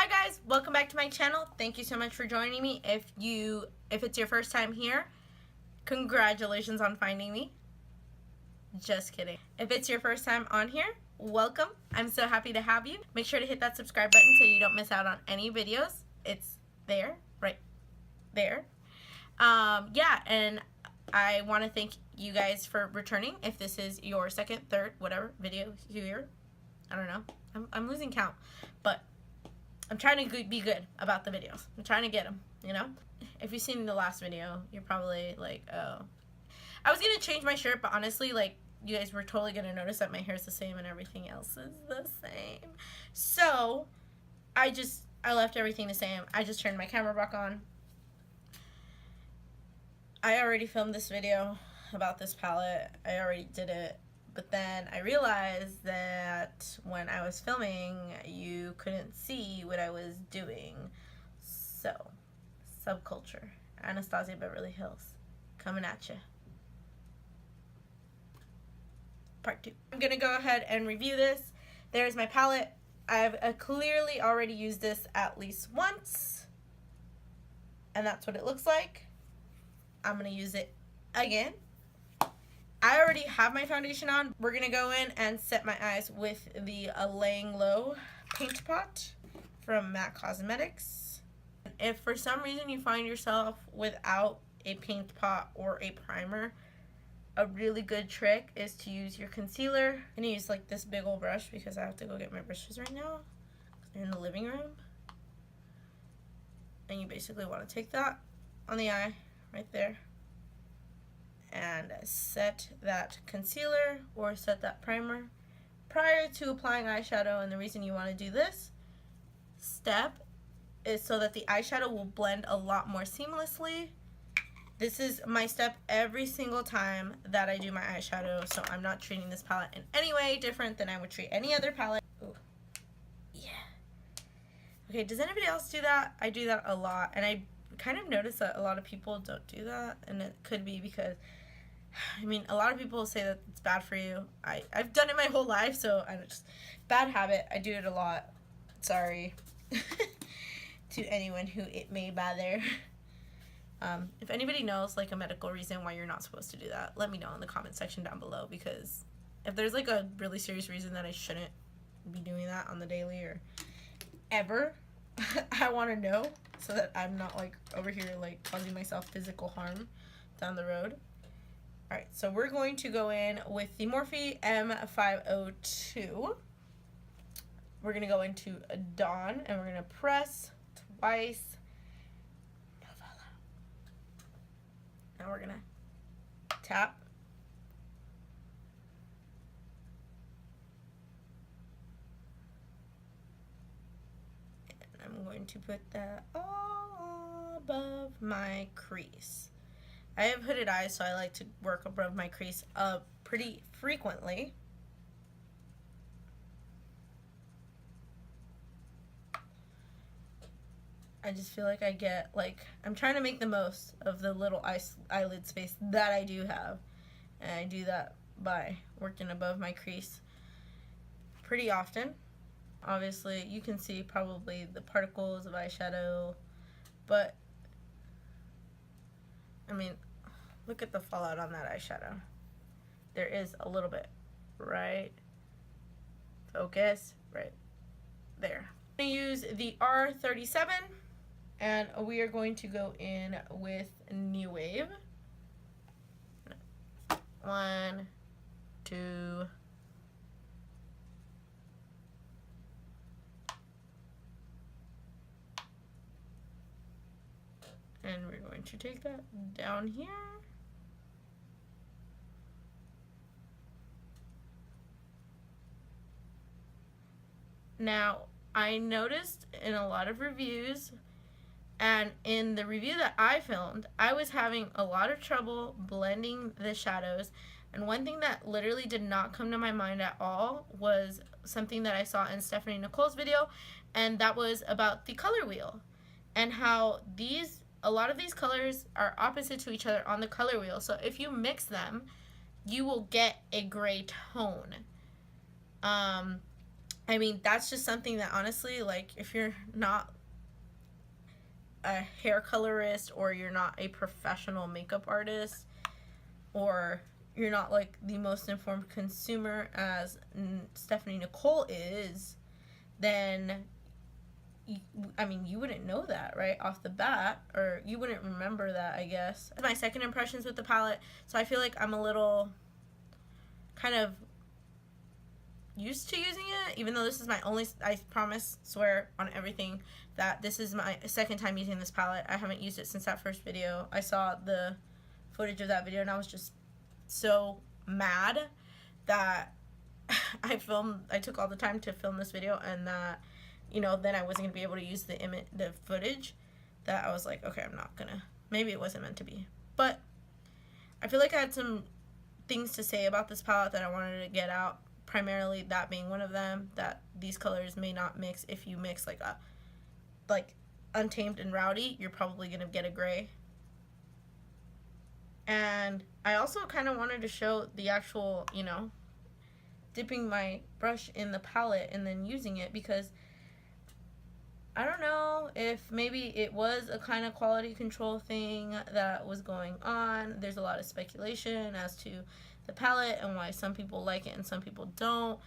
Hi guys, welcome back to my channel. Thank you so much for joining me. If it's your first time here, congratulations on finding me. Just kidding. If it's your first time on here, welcome. I'm so happy to have you. Make sure to hit that subscribe button so you don't miss out on any videos. It's there, right there. Yeah, and I want to thank you guys for returning. If this is your second, third, whatever video here, I don't know. I'm losing count, but I'm trying to be good about the videos. I'm trying to get them, you know? If you've seen the last video, you're probably like, oh. I was going to change my shirt, but honestly, like, you guys were totally going to notice that my hair is the same and everything else is the same. So, I left everything the same. I just turned my camera back on. I already filmed this video about this palette. I already did it. But then I realized that when I was filming, you couldn't see what I was doing. So, Subculture, Anastasia Beverly Hills, coming at you. Part 2. I'm going to go ahead and review this. There's my palette. I've clearly already used this at least once. And that's what it looks like. I'm going to use it again. I already have my foundation on. We're going to go in and set my eyes with the Laying Low Paint Pot from MAC Cosmetics. If for some reason you find yourself without a paint pot or a primer, a really good trick is to use your concealer. I'm going to use like this big old brush because I have to go get my brushes right now. They're in the living room. And you basically want to take that on the eye right there and set that concealer or set that primer prior to applying eyeshadow. And the reason you want to do this step is so that the eyeshadow will blend a lot more seamlessly. This is my step every single time that I do my eyeshadow, so I'm not treating this palette in any way different than I would treat any other palette. Ooh. Yeah. Okay, does anybody else do that? I do that a lot, and I kind of notice that a lot of people don't do that, and it could be because, I mean, a lot of people say that it's bad for you. I've done it my whole life, so I just, bad habit. I do it a lot. Sorry to anyone who it may bother. If anybody knows like a medical reason why you're not supposed to do that, let me know in the comment section down below, because if there's like a really serious reason that I shouldn't be doing that on the daily or ever, I want to know so that I'm not like over here like causing myself physical harm down the road. Alright, so we're going to go in with the Morphe M502. We're going to go into Dawn and we're going to press twice. Now we're going to tap. And I'm going to put that all above my crease. I have hooded eyes, so I like to work above my crease pretty frequently. I just feel like I get, like, I'm trying to make the most of the little eyelid space that I do have. And I do that by working above my crease pretty often. Obviously, you can see probably the particles of eyeshadow, but I mean, look at the fallout on that eyeshadow. There is a little bit, right? Focus, right there. I'm going to use the R37, and we are going to go in with New Wave. 1, 2, and we're going to take that down here. Now, I noticed in a lot of reviews, and in the review that I filmed, I was having a lot of trouble blending the shadows. And one thing that literally did not come to my mind at all was something that I saw in Stephanie Nicole's video, and that was about the color wheel and how a lot of these colors are opposite to each other on the color wheel. So if you mix them, you will get a gray tone. I mean, that's just something that honestly, like, if you're not a hair colorist, or you're not a professional makeup artist, or you're not like the most informed consumer as Stephanie Nicole is, then I mean, you wouldn't know that right off the bat, or you wouldn't remember that, I guess. My second impressions with the palette, so I feel like I'm a little kind of used to using it, even though this is my only, I promise, swear on everything, that this is my second time using this palette. I haven't used it since that first video. I saw the footage of that video and I was just so mad that I took all the time to film this video, and that, you know, then I wasn't gonna be able to use the footage, that I was like, okay, I'm not gonna, maybe it wasn't meant to be. But I feel like I had some things to say about this palette that I wanted to get out, primarily that being one of them, that these colors may not mix. If you mix like Untamed and Rowdy, you're probably gonna get a gray. And I also kind of wanted to show the actual, you know, dipping my brush in the palette and then using it, because I don't know if maybe it was a kind of quality control thing that was going on. There's a lot of speculation as to the palette and why some people like it and some people don't.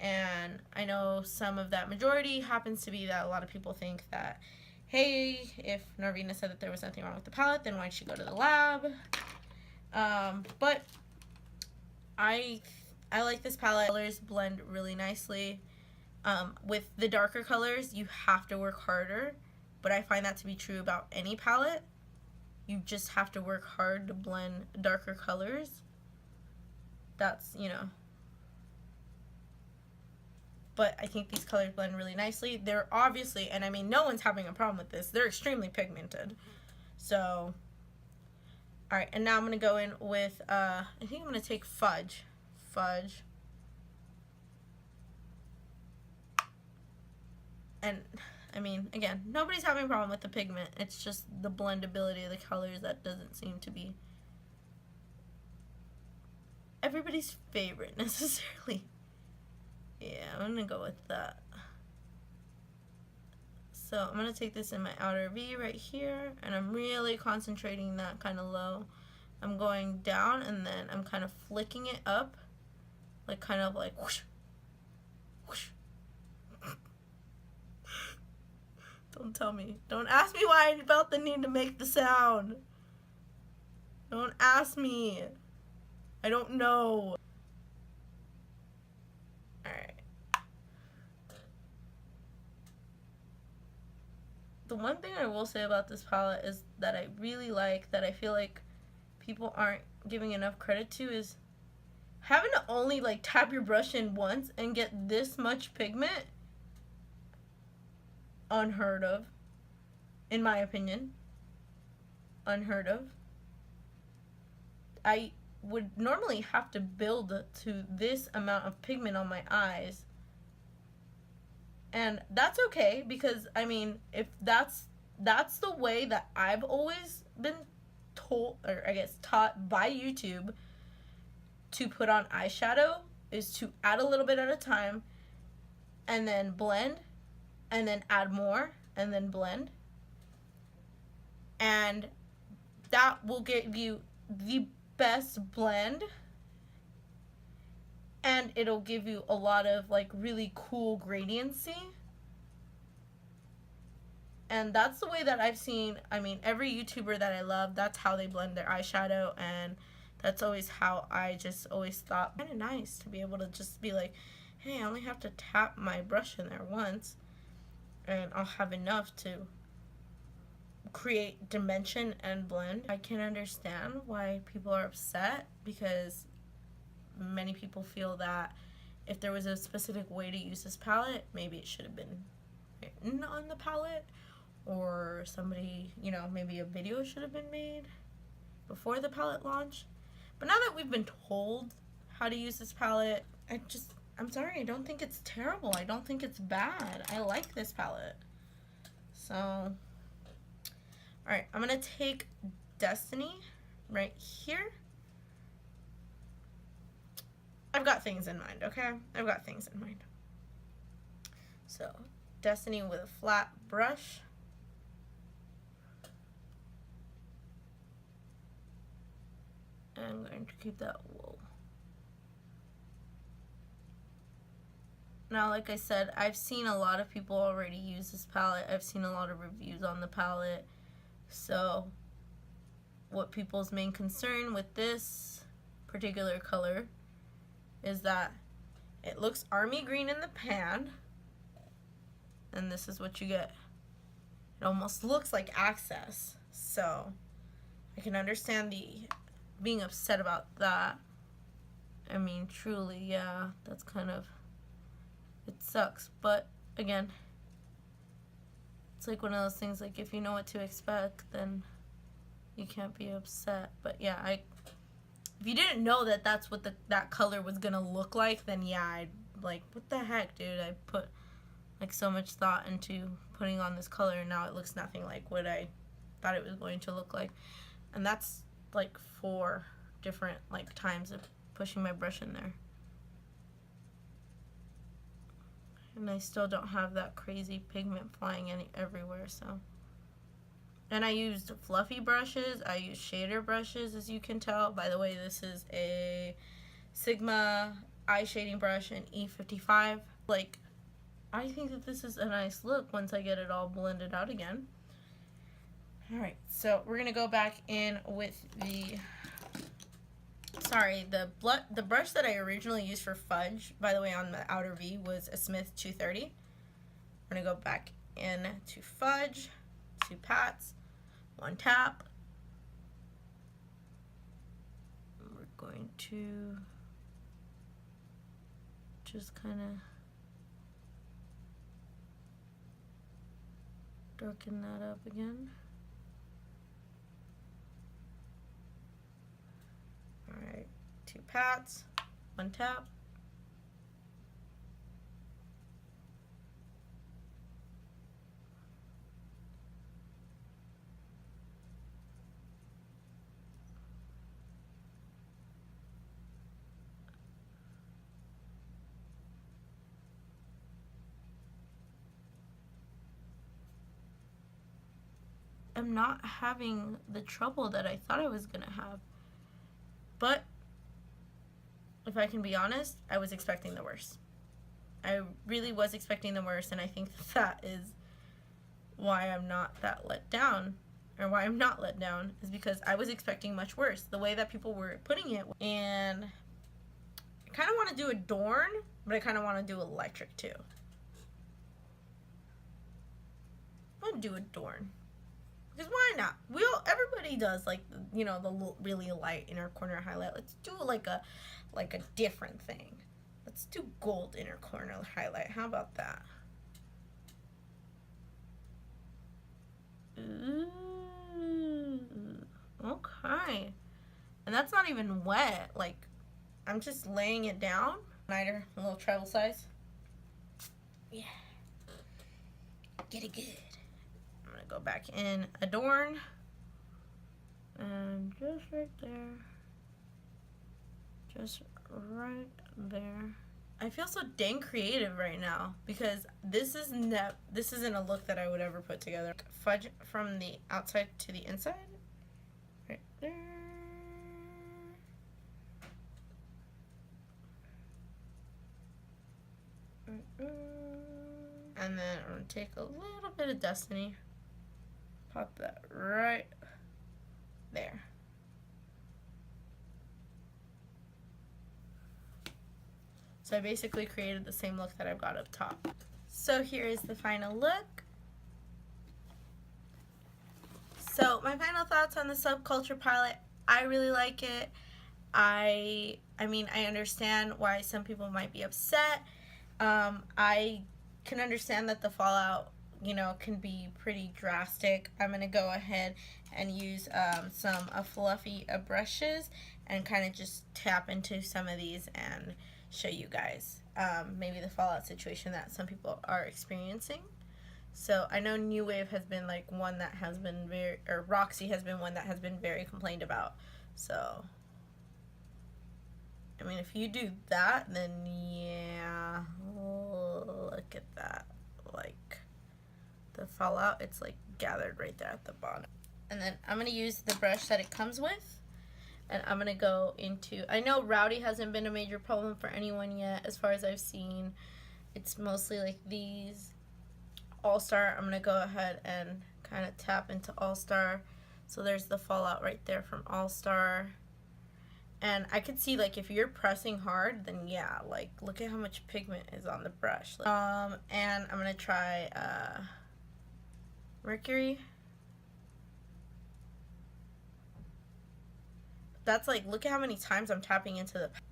And I know some of that majority happens to be that a lot of people think that, hey, if Narvina said that there was nothing wrong with the palette, then why'd she go to the lab? But I like this palette. Colors blend really nicely. With the darker colors, you have to work harder, but I find that to be true about any palette. You just have to work hard to blend darker colors. That's, you know. But I think these colors blend really nicely. They're obviously, and I mean, no one's having a problem with this, they're extremely pigmented. So, alright, and now I'm going to go in with, I think I'm going to take Fudge. And, I mean, again, nobody's having a problem with the pigment. It's just the blendability of the colors that doesn't seem to be everybody's favorite, necessarily. Yeah, I'm going to go with that. So, I'm going to take this in my outer V right here, and I'm really concentrating that kind of low. I'm going down, and then I'm kind of flicking it up, like kind of like whoosh, whoosh. Don't tell me. Don't ask me why I felt the need to make the sound. Don't ask me. I don't know. Alright. The one thing I will say about this palette is that I really like, that I feel like people aren't giving enough credit to, is having to only like tap your brush in once and get this much pigment. Unheard of, in my opinion. Unheard of. I would normally have to build to this amount of pigment on my eyes, and that's okay, because I mean, if that's the way that I've always been told, or I guess taught by YouTube, to put on eyeshadow, is to add a little bit at a time and then blend, and then add more, and then blend. And that will give you the best blend, and it'll give you a lot of like really cool gradiency. And that's the way that I've seen, I mean, every YouTuber that I love, that's how they blend their eyeshadow, and that's always how I just always thought, kind of nice to be able to just be like, hey, I only have to tap my brush in there once, and I'll have enough to create dimension and blend. I can understand why people are upset, because many people feel that if there was a specific way to use this palette, maybe it should have been written on the palette, or somebody, you know, maybe a video should have been made before the palette launch. But now that we've been told how to use this palette, I'm sorry, I don't think it's terrible. I don't think it's bad. I like this palette. So, alright, I'm going to take Destiny right here. I've got things in mind, okay? I've got things in mind. So Destiny with a flat brush. And I'm going to keep that wool. Now, like I said, I've seen a lot of people already use this palette. I've seen a lot of reviews on the palette. So what people's main concern with this particular color is that it looks army green in the pan, and this is what you get. It almost looks like Access. So I can understand the being upset about that. I mean, truly, yeah, that's kind of, it sucks. But again, it's like one of those things, like if you know what to expect, then you can't be upset. But yeah, if you didn't know that that's what that color was gonna look like, then yeah, I'd like, what the heck, dude? I put like so much thought into putting on this color, and now it looks nothing like what I thought it was going to look like. And that's like 4 different like times of pushing my brush in there, and I still don't have that crazy pigment flying everywhere. So, and I used fluffy brushes, I used shader brushes, as you can tell. By the way, this is a Sigma eye shading brush in E55. Like, I think that this is a nice look once I get it all blended out again. Alright, so we're going to go back in with the brush that I originally used for Fudge, by the way, on the outer V, was a Smith 230. We're going to go back in to Fudge, 2 pats, 1 tap. We're going to just kind of darken that up again. Alright, 2 pats, 1 tap. I'm not having the trouble that I thought I was gonna have. But if I can be honest, I was expecting the worst. I really was expecting the worst, and I think that is why I'm not that let down, or why I'm not let down, is because I was expecting much worse. The way that people were putting it, and I kind of want to do Adorn, but I kind of want to do Electric too. I'm gonna do Adorn. Because why not? Everybody does, like, you know, the really light inner corner highlight. Let's do like a different thing. Let's do gold inner corner highlight. How about that? Ooh, okay. And that's not even wet. Like, I'm just laying it down. A little travel size. Yeah. Get it good. Go back in Adorn, and just right there, just right there. I feel so dang creative right now, because this isn't a look that I would ever put together. Fudge from the outside to the inside, right there. And then I'm gonna take a little bit of Destiny. Pop that right there. So I basically created the same look that I've got up top. So here is the final look. So my final thoughts on the Subculture palette. I really like it. I mean, I understand why some people might be upset. I can understand that the fallout, you know, can be pretty drastic. I'm going to go ahead and use some fluffy brushes and kind of just tap into some of these and show you guys maybe the fallout situation that some people are experiencing. So I know New Wave has been like one that has been or Roxy has been one that has been very complained about. So, I mean, if you do that, then yeah, look at that. like the fallout, it's like gathered right there at the bottom. And then I'm going to use the brush that it comes with, and I'm going to go into, I know rowdy hasn't been a major problem for anyone yet as far as I've seen. It's mostly like these. All-Star, I'm going to go ahead and kind of tap into All-Star. So there's the fallout right there from All-Star. And I could see, like, if you're pressing hard, then yeah, like, look at how much pigment is on the brush. And I'm going to try Mercury. That's like, look at how many times I'm tapping into the palette.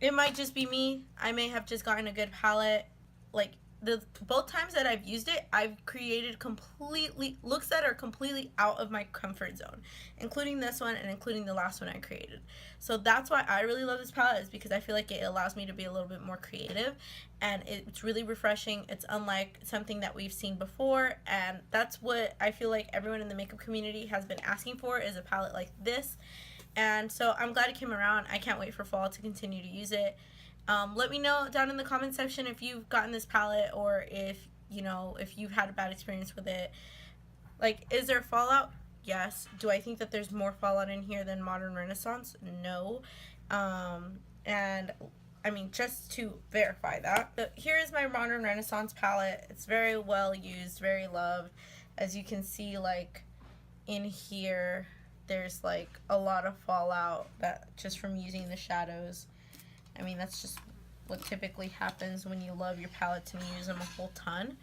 It might just be me. I may have just gotten a good palette. Like, both times that I've used it, I've created completely looks that are completely out of my comfort zone, including this one and including the last one I created. So that's why I really love this palette, is because I feel like it allows me to be a little bit more creative, and it's really refreshing. It's unlike something that we've seen before, and that's what I feel like everyone in the makeup community has been asking for, is a palette like this. And so I'm glad it came around. I can't wait for fall to continue to use it. Let me know down in the comment section if you've gotten this palette, or if, you know, if you've had a bad experience with it. Like, is there fallout? Yes. Do I think that there's more fallout in here than Modern Renaissance? No. And I mean, just to verify that, but here is my Modern Renaissance palette. It's very well used, very loved. As you can see, like, in here, there's like a lot of fallout that just from using the shadows. I mean, that's just what typically happens when you love your palettes and you use them a whole ton.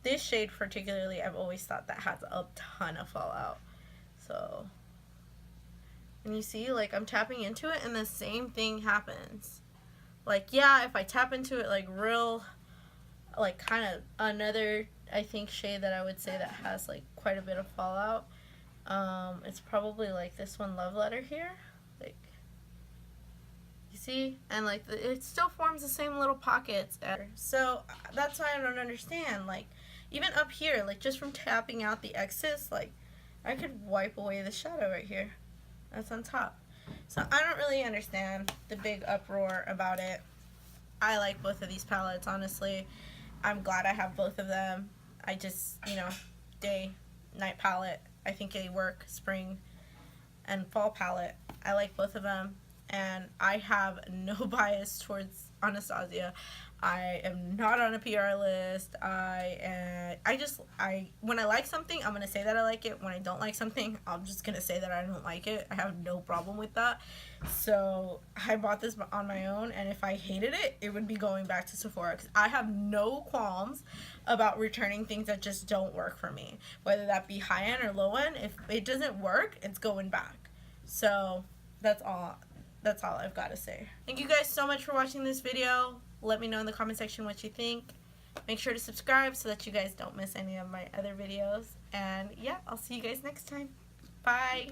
This shade particularly, I've always thought that has a ton of fallout. So, and you see, like, I'm tapping into it and the same thing happens. Like, yeah, if I tap into it like real, like, kind of another, I think, shade that I would say that has like quite a bit of fallout, it's probably like this one, Love Letter, here. Like, see, and like it still forms the same little pockets. So that's why I don't understand, like, even up here, like, just from tapping out the excess, like, I could wipe away the shadow right here that's on top. So I don't really understand the big uproar about it. I like both of these palettes, honestly. I'm glad I have both of them. I just, you know, day night palette, I think they work. Spring and fall palette, I like both of them. And I have no bias towards Anastasia. I am not on a PR list. When I like something, I'm gonna say that I like it. When I don't like something, I'm just gonna say that I don't like it. I have no problem with that. So I bought this on my own, and if I hated it, it would be going back to Sephora, because I have no qualms about returning things that just don't work for me, whether that be high end or low end. If it doesn't work, it's going back. So that's all I've got to say. Thank you guys so much for watching this video. Let me know in the comment section what you think. Make sure to subscribe so that you guys don't miss any of my other videos. And yeah, I'll see you guys next time. Bye.